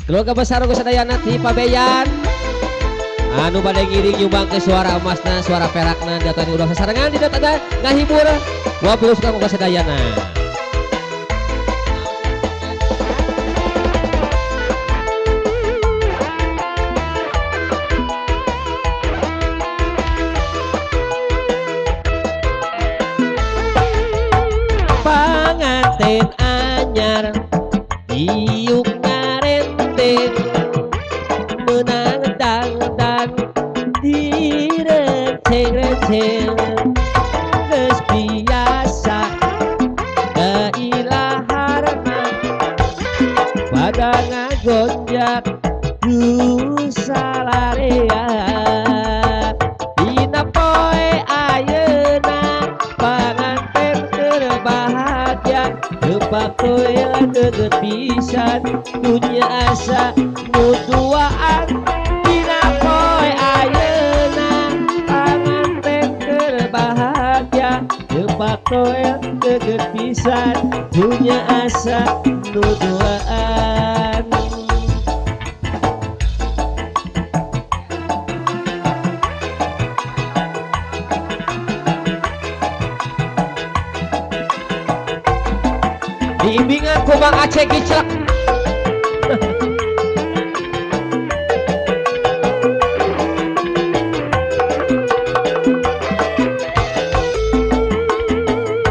Keluarga besar Sadayana ti Pabeyan anu pada ngiring nyumbang ke suara emasna suara perakna datang udah sasarangan tidak ada ngahibur wabil suka muka Sadayana panganten anyar iuk ngarente menang dangdang direceng-receng geus biasa kailaharna pada ngagonjak salarea dina poe ayeuna panganten keur bahagia tepak toya deugeut pisan dunya asa nu duaan dina poe ayeuna panganten keur bahagia tepak toya deugeut pisan dunya asa nu duaan. Diimbingan ku Bang Aceh Giclek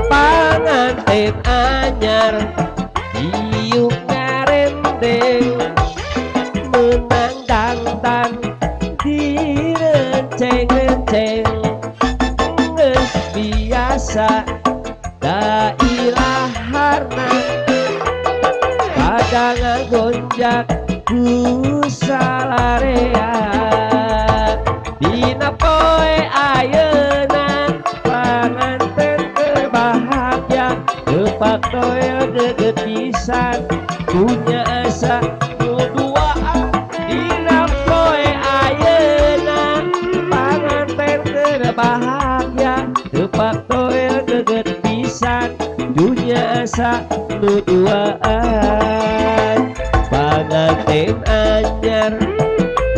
panganten anyar iuk ngarendeng menang dangdang direnceng-renceng geus biasa da ilaharna pada ngagonjak salarea dina poe ayeuna panganten keur bahagia tepak toya deugeut pisan punya asa nu duaan dina poe ayeuna panganten keur bahagia tepak toya deugeut pisan dunya asa nu duaan panganten anyar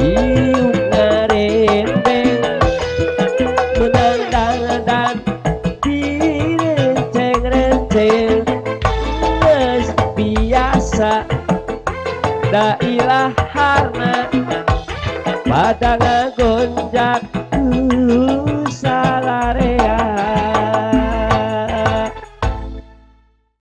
iuk ngarendeng menang dangdang direnceng-renceng geus biasa da ilaharna pada ngagonjak salarea